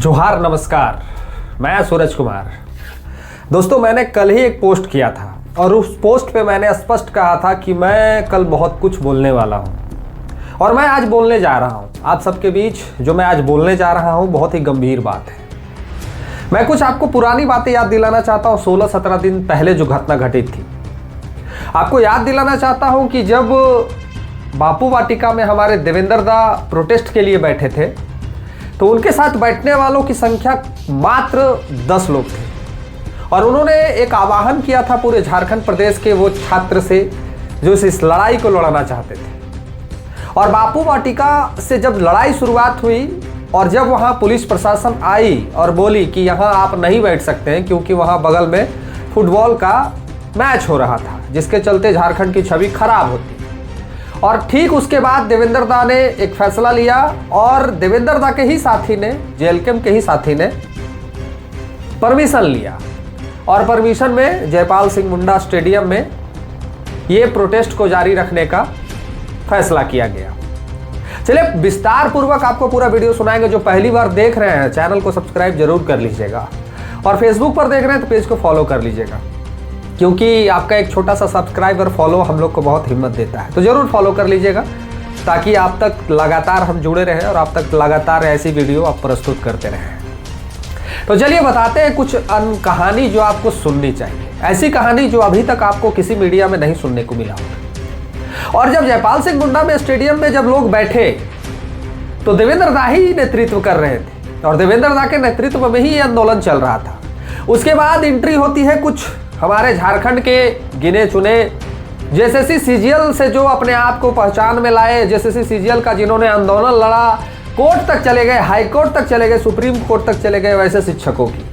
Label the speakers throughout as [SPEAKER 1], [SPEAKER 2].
[SPEAKER 1] जोहार नमस्कार, मैं सूरज कुमार। दोस्तों, मैंने कल ही एक पोस्ट किया था और उस पोस्ट पे मैंने स्पष्ट कहा था कि मैं कल बहुत कुछ बोलने वाला हूं और मैं आज बोलने जा रहा हूं। आप सबके बीच जो मैं आज बोलने जा रहा हूं बहुत ही गंभीर बात है। मैं कुछ आपको पुरानी बातें याद दिलाना चाहता हूं, 16-17 दिन पहले जो घटना घटित थी। आपको याद दिलाना चाहता हूं कि जब बापू वाटिका में हमारे देवेंद्र दा प्रोटेस्ट के लिए बैठे थे तो उनके साथ बैठने वालों की संख्या मात्र 10 लोग थे और उन्होंने एक आह्वान किया था पूरे झारखंड प्रदेश के वो छात्र से जो इस लड़ाई को लड़ना चाहते थे। और बापू वाटिका से जब लड़ाई शुरुआत हुई और जब वहाँ पुलिस प्रशासन आई और बोली कि यहाँ आप नहीं बैठ सकते हैं क्योंकि वहाँ बगल में फुटबॉल का मैच हो रहा था जिसके चलते झारखंड की छवि खराब होती। और ठीक उसके बाद देवेंद्र दा ने एक फैसला लिया और देवेंद्र दा के ही साथी ने, जेएलके के ही साथी ने परमिशन लिया और परमिशन में जयपाल सिंह मुंडा स्टेडियम में ये प्रोटेस्ट को जारी रखने का फैसला किया गया। चलिए विस्तार पूर्वक आपको पूरा वीडियो सुनाएंगे। जो पहली बार देख रहे हैं चैनल को सब्सक्राइब जरूर कर लीजिएगा और फेसबुक पर देख रहे हैं तो पेज को फॉलो कर लीजिएगा क्योंकि आपका एक छोटा सा सब्सक्राइब और फॉलो हम लोग को बहुत हिम्मत देता है। तो ज़रूर फॉलो कर लीजिएगा ताकि आप तक लगातार हम जुड़े रहें और आप तक लगातार ऐसी वीडियो आप प्रस्तुत करते रहें। तो चलिए बताते हैं कुछ कहानी जो आपको सुननी चाहिए, ऐसी कहानी जो अभी तक आपको किसी मीडिया में नहीं सुनने को मिला होगा। और जब जयपाल सिंह मुंडा में स्टेडियम में जब लोग बैठे तो देवेंद्र दा ही नेतृत्व कर रहे थे और देवेंद्र दा के नेतृत्व में ही ये आंदोलन चल रहा था। उसके बाद एंट्री होती है कुछ हमारे झारखंड के गिने चुने जेएसएससी सीजीएल से जो अपने आप को पहचान में लाए, जेएसएससी सीजीएल का जिन्होंने आंदोलन लड़ा, कोर्ट तक चले गए, हाई कोर्ट तक चले गए, सुप्रीम कोर्ट तक चले गए, वैसे शिक्षकों की।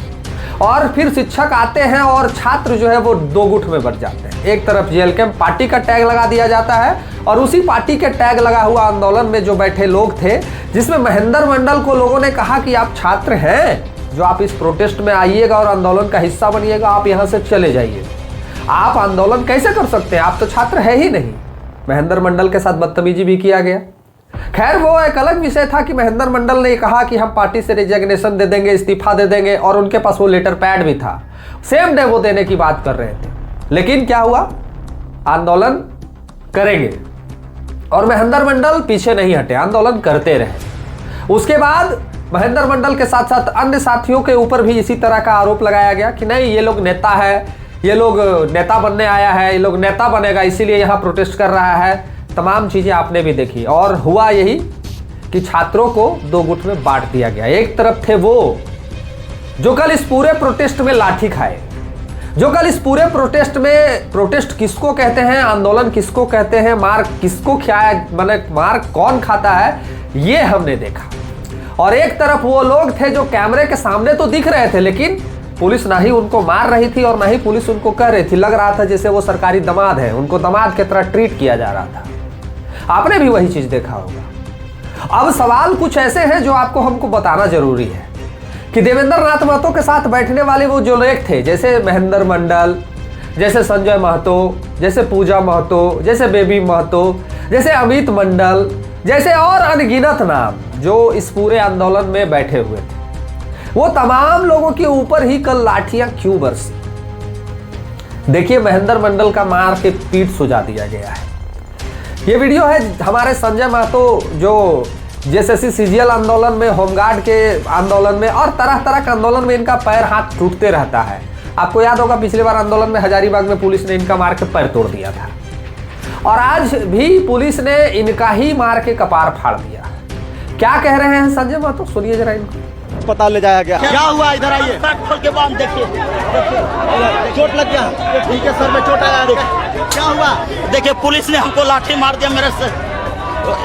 [SPEAKER 1] और फिर शिक्षक आते हैं और छात्र जो है वो दो गुट में बट जाते हैं। एक तरफ जेएलके पार्टी का टैग लगा दिया जाता है और उसी पार्टी के टैग लगा हुआ आंदोलन में जो बैठे लोग थे, जिसमें महेंद्र मंडल को लोगों ने कहा कि आप छात्र हैं जो आप इस प्रोटेस्ट में आइएगा और आंदोलन का हिस्सा बनिएगा, आप यहाँ से चले जाइए। आप आंदोलन कैसे कर सकते हैं, आप तो छात्र है ही नहीं। महेंद्र मंडल के साथ बदतमीजी भी किया गया। खैर वो एक अलग विषय था कि महेंद्र मंडल ने कहा कि हम पार्टी से रिजिग्नेशन दे देंगे, इस्तीफा दे देंगे और उनके पास वो लेटर पैड भी था, सेम डे वो देने की बात कर रहे थे। लेकिन क्या हुआ, आंदोलन करेंगे और महेंद्र मंडल पीछे नहीं हटे, आंदोलन करते रहे। उसके बाद महेंद्र मंडल के साथ साथ अन्य साथियों के ऊपर भी इसी तरह का आरोप लगाया गया कि नहीं ये लोग नेता है, ये लोग नेता बनने आया है, ये लोग नेता बनेगा इसीलिए यहाँ प्रोटेस्ट कर रहा है। तमाम चीज़ें आपने भी देखी और हुआ यही कि छात्रों को दो गुट में बांट दिया गया। एक तरफ थे वो जो कल इस पूरे प्रोटेस्ट में लाठी खाए, जो कल इस पूरे प्रोटेस्ट में, प्रोटेस्ट किसको कहते हैं, आंदोलन किसको कहते हैं, मार किसको खाया, माने मार कौन खाता है, ये हमने देखा। और एक तरफ वो लोग थे जो कैमरे के सामने तो दिख रहे थे लेकिन पुलिस ना ही उनको मार रही थी और ना ही पुलिस उनको कह रही थी। लग रहा था जैसे वो सरकारी दामाद है, उनको दामाद की तरह ट्रीट किया जा रहा था। आपने भी वही चीज देखा होगा। अब सवाल कुछ ऐसे हैं जो आपको हमको बताना जरूरी है कि देवेंद्र नाथ महतो के साथ बैठने वाले वो जो लोग थे, जैसे महेंद्र मंडल, जैसे संजय महतो, जैसे पूजा महतो, जैसे बेबी महतो, जैसे अमित मंडल, जैसे और अनगिनत नाम जो इस पूरे आंदोलन में बैठे हुए थे, वो तमाम लोगों के ऊपर ही कल लाठियां क्यों बरसी। देखिए महेंद्र मंडल का मार के पीठ सुजा दिया गया है। ये वीडियो है हमारे संजय महतो जो जेएसएससी सीजीएल आंदोलन में, होमगार्ड के आंदोलन में और तरह तरह के आंदोलन में इनका पैर हाथ टूटते रहता है। आपको याद होगा पिछली बार आंदोलन में हजारीबाग में पुलिस ने इनका मार के पैर तोड़ दिया था और आज भी पुलिस ने इनका ही मार के कपार फाड़ दिया। क्या कह रहे हैं संजय महतो, सुनिए जरा इनको।
[SPEAKER 2] अस्पताल ले जाया गया। क्या हुआ, इधर आइए।
[SPEAKER 3] खोल के बांध देखिए,
[SPEAKER 2] चोट लग गया। ठीक है सर, में चोट आया। क्या हुआ?
[SPEAKER 3] देखिए पुलिस ने हमको लाठी मार दिया, मेरे से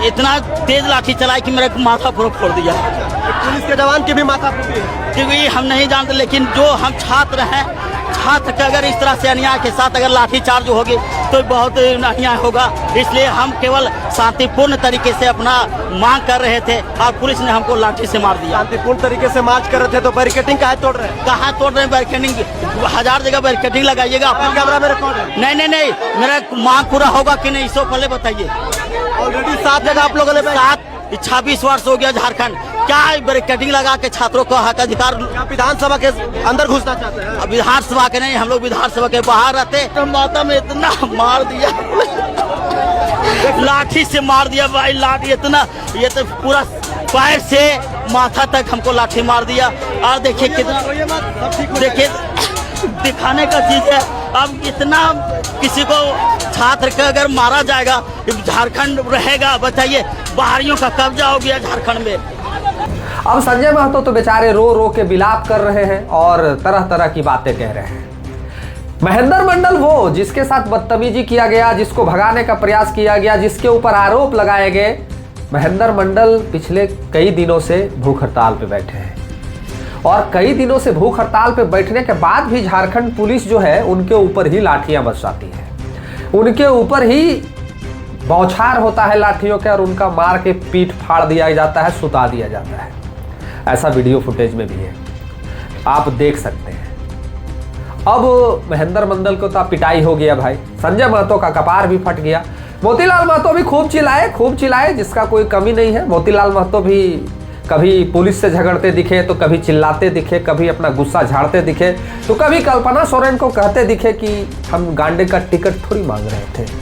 [SPEAKER 3] इतना तेज लाठी चलाई कि मेरे माथा पूरा फोड़ दिया।
[SPEAKER 2] पुलिस के जवान की भी माथा फूटी है
[SPEAKER 3] क्योंकि हम नहीं जानते, लेकिन जो हम छात्र हैं, छात्र का अगर इस तरह से अन्याय के साथ अगर लाठीचार्ज होगी तो बहुत अन्याय होगा। इसलिए हम केवल शांतिपूर्ण तरीके से अपना मांग कर रहे थे और पुलिस ने हमको लाठी से मार दिया।
[SPEAKER 2] शांतिपूर्ण तरीके से मार्च कर रहे थे तो बैरिकेडिंग कहाँ तोड़ रहे हैं?
[SPEAKER 3] कहाँ तोड़ रहे हैं बैरिकेडिंग? 1000 जगह बैरिकेडिंग लगाइएगा।
[SPEAKER 2] कैमरा में रिकॉर्ड है।
[SPEAKER 3] नहीं, मेरा मांग पूरा होगा कि नहीं, इसको पहले बताइए।
[SPEAKER 2] ऑलरेडी 7 जगह आप लोगों ने
[SPEAKER 3] 26 वर्ष हो गया झारखंड, क्या बैरिकेडिंग लगा के छात्रों को हक अधिकार।
[SPEAKER 2] आप विधानसभा के अंदर घुसना चाहते हैं?
[SPEAKER 3] अब विधानसभा के नहीं, हम लोग विधानसभा के बाहर रहते। तो माता में इतना मार दिया, लाठी से मार दिया भाई, लाठी इतना, ये तो पूरा पैर से माथा तक हमको लाठी मार दिया। और देखिए कितना, देखिए दिखाने का चीज है। अब इतना किसी को छात्र का अगर मारा जाएगा, झारखंड रहेगा, बताइए बाहरियों का कब्जा हो गया झारखंड में।
[SPEAKER 1] अब संजय महतो तो बेचारे रो रो के विलाप कर रहे हैं और तरह तरह की बातें कह रहे हैं। महेंद्र मंडल वो जिसके साथ बदतमीजी किया गया, जिसको भगाने का प्रयास किया गया, जिसके ऊपर आरोप लगाए गए, महेंद्र मंडल पिछले कई दिनों से भूख हड़ताल पे बैठे हैं। और कई दिनों से भूख हड़ताल पे बैठने के बाद भी झारखंड पुलिस जो है उनके ऊपर ही लाठियां बरसाती है, उनके ऊपर ही बौछार होता है लाठियों के, और उनका मार के पीठ फाड़ दिया जाता है, सुता दिया जाता है। ऐसा वीडियो फुटेज में भी है, आप देख सकते हैं। अब महेंद्र मंडल को तो पिटाई हो गया भाई, संजय महतो का कपार भी फट गया। मोतीलाल महतो भी खूब चिल्लाए, जिसका कोई कमी नहीं है। मोतीलाल महतो भी कभी पुलिस से झगड़ते दिखे तो कभी चिल्लाते दिखे, कभी अपना गुस्सा झाड़ते दिखे, तो कभी कल्पना सोरेन को कहते दिखे कि हम गांडे का टिकट थोड़ी मांग रहे थे।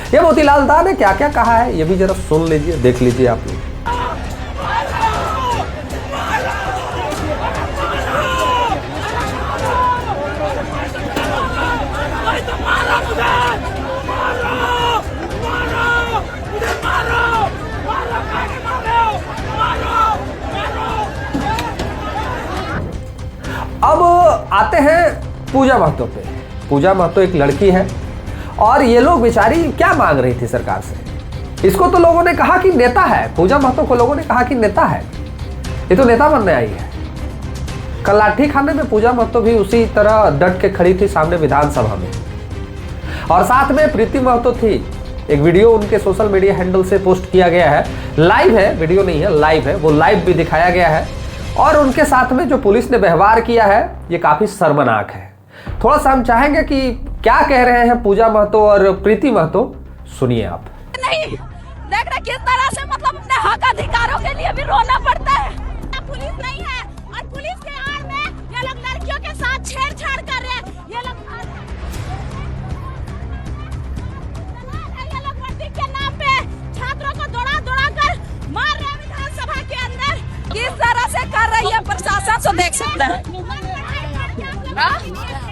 [SPEAKER 1] ये मोतीलाल दा ने क्या क्या कहा है, ये भी जरा सुन लीजिए, देख लीजिए आप लोग। अब आते हैं पूजा महतो पे। पूजा महतो एक लड़की है और ये लोग बेचारी क्या मांग रही थी सरकार से। इसको तो लोगों ने कहा कि नेता है, पूजा महतो को लोगों ने कहा कि नेता है, ये तो नेता बनने आई है। कल लाठी खाने में पूजा महतो भी उसी तरह डट के खड़ी थी सामने विधानसभा में, और साथ में प्रीति महतो थी। एक वीडियो उनके सोशल मीडिया हैंडल से पोस्ट किया गया है, लाइव है, वीडियो नहीं है, लाइव है, वो लाइव भी दिखाया गया है। और उनके साथ में जो पुलिस ने व्यवहार किया है ये काफी शर्मनाक है। थोड़ा सा हम चाहेंगे कि क्या कह रहे हैं पूजा महतो और प्रीति महतो, सुनिए आप।
[SPEAKER 4] नहीं देख रहे किस तरह से मतलब अपने हक अधिकारों के लिए भी रोना पड़ता है। पुलिस नहीं है और पुलिस के आड़ में ये लोग लड़कियों के साथ छेड़छाड़ कर रहे हैं। ये लोग वर्दी के नाम पे छात्रों को दौड़ा कर मार रहे हैं विधानसभा के अंदर। किस तरह से कर रही है प्रशासन, तो देख सकते हैं।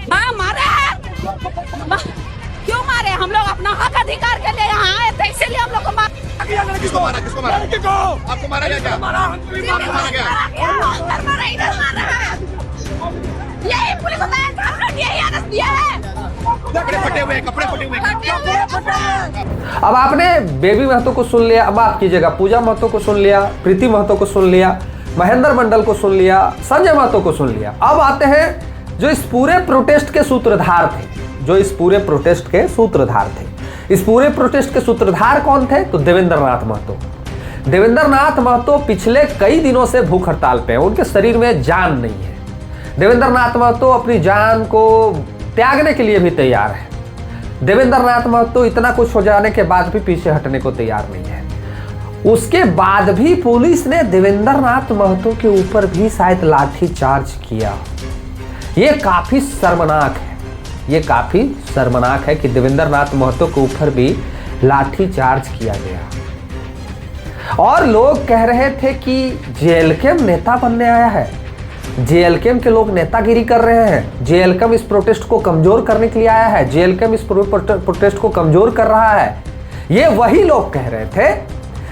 [SPEAKER 4] हाँ मारे हैं, क्यों मारे? हम लोग अपना हक अधिकार के लिए यहाँ आए थे, इसीलिए हम लोग को मार।
[SPEAKER 2] किसको मारा? किसको मारा? आपको मारा गया क्या? आपको मारा गया?
[SPEAKER 4] यही पुलिस होता है, हम लोग यही अरेस्ट किया है।
[SPEAKER 2] कपड़े फटे हुए, कपड़े फटे हुए।
[SPEAKER 1] अब आपने बेबी महतो को सुन लिया, अब माफ कीजिएगा, पूजा महतो को सुन लिया, प्रीति महतो को सुन लिया, महेंद्र मंडल को सुन लिया, संजय महतो को सुन लिया। अब आते हैं जो इस पूरे प्रोटेस्ट के सूत्रधार थे, इस पूरे प्रोटेस्ट के सूत्रधार कौन थे? तो देवेंद्र नाथ महतो। देवेंद्र नाथ महतो पिछले कई दिनों से भूख हड़ताल पे हैं, उनके शरीर में जान नहीं है। देवेंद्र नाथ महतो अपनी जान को त्यागने के लिए भी तैयार है। देवेंद्र नाथ महतो इतना कुछ हो जाने के बाद भी पीछे हटने को तैयार नहीं है। उसके बाद भी पुलिस ने देवेंद्र नाथ महतो के ऊपर भी शायद लाठी चार्ज किया। ये काफी शर्मनाक है, कि देवेंद्र नाथ महतो के ऊपर भी लाठी चार्ज किया गया। और लोग कह रहे थे कि जेएलकेएम नेता बनने आया है, जेएलकेएम के लोग नेतागिरी कर रहे हैं, जेएलकेएम इस प्रोटेस्ट को कमजोर करने के लिए आया है, जेएलकेएम इस प्रोटेस्ट को कमजोर कर रहा है। ये वही लोग कह रहे थे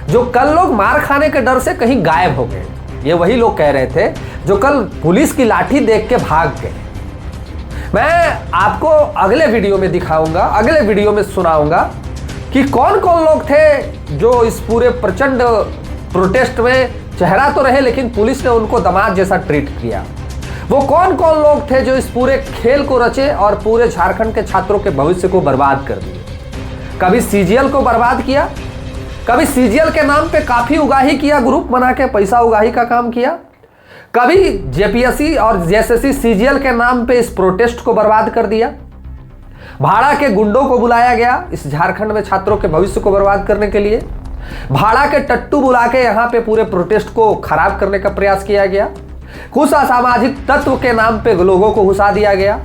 [SPEAKER 1] जो कल लोग मार खाने के डर से कहीं गायब हो गए। ये वही लोग कह रहे थे जो कल पुलिस की लाठी देख के भाग गए। मैं आपको अगले वीडियो में दिखाऊंगा, अगले वीडियो में सुनाऊंगा कि कौन कौन लोग थे जो इस पूरे प्रचंड प्रोटेस्ट में चेहरा तो रहे लेकिन पुलिस ने उनको दामाद जैसा ट्रीट किया। वो कौन कौन लोग थे जो इस पूरे खेल को रचे और पूरे झारखंड के छात्रों के भविष्य को बर्बाद कर दिए। कभी सीजीएल को बर्बाद किया, कभी सीजीएल के नाम पे काफी उगाही किया, ग्रुप बना के पैसा उगाही का काम किया, कभी जेपीएससी और जेएसएससी सीजीएल के नाम पे इस प्रोटेस्ट को बर्बाद कर दिया। भाड़ा के गुंडों को बुलाया गया इस झारखंड में छात्रों के भविष्य को बर्बाद करने के लिए। भाड़ा के टट्टू बुला के यहाँ पे पूरे प्रोटेस्ट को खराब करने का प्रयास किया गया। कुछ असामाजिक तत्व के नाम पे लोगों को घुसा दिया गया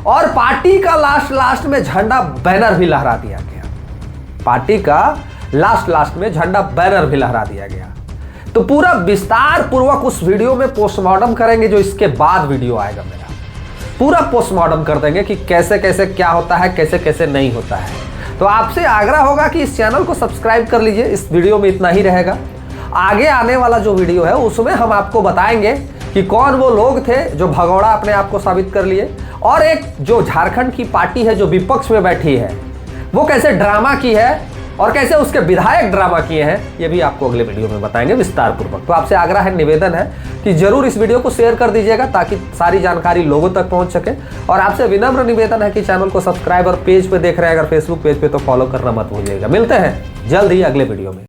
[SPEAKER 1] और पार्टी का लास्ट में झंडा बैनर भी लहरा दिया गया। पार्टी का लास्ट में झंडा बैनर भी लहरा दिया गया। तो पूरा विस्तार पूर्वक उस वीडियो में पोस्टमार्टम करेंगे, जो इसके बाद वीडियो आएगा मेरा, पूरा पोस्टमार्टम कर देंगे कि कैसे कैसे क्या होता है, कैसे कैसे नहीं होता है। तो आपसे आग्रह होगा कि इस चैनल को सब्सक्राइब कर लीजिए। इस वीडियो में इतना ही रहेगा। आगे आने वाला जो वीडियो है उसमें हम आपको बताएंगे कि कौन वो लोग थे जो भगौड़ा अपने आप को साबित कर लिए, और एक जो झारखंड की पार्टी है जो विपक्ष में बैठी है वो कैसे ड्रामा की है और कैसे उसके विधायक ड्रामा किए हैं, ये भी आपको अगले वीडियो में बताएंगे विस्तार पूर्वक। तो आपसे आग्रह है, निवेदन है कि जरूर इस वीडियो को शेयर कर दीजिएगा ताकि सारी जानकारी लोगों तक पहुंच सके। और आपसे विनम्र निवेदन है कि चैनल को सब्सक्राइब और पेज पे देख रहे हैं अगर फेसबुक पेज पे तो फॉलो करना मत भूलिएगा। मिलते हैं जल्द ही अगले वीडियो में।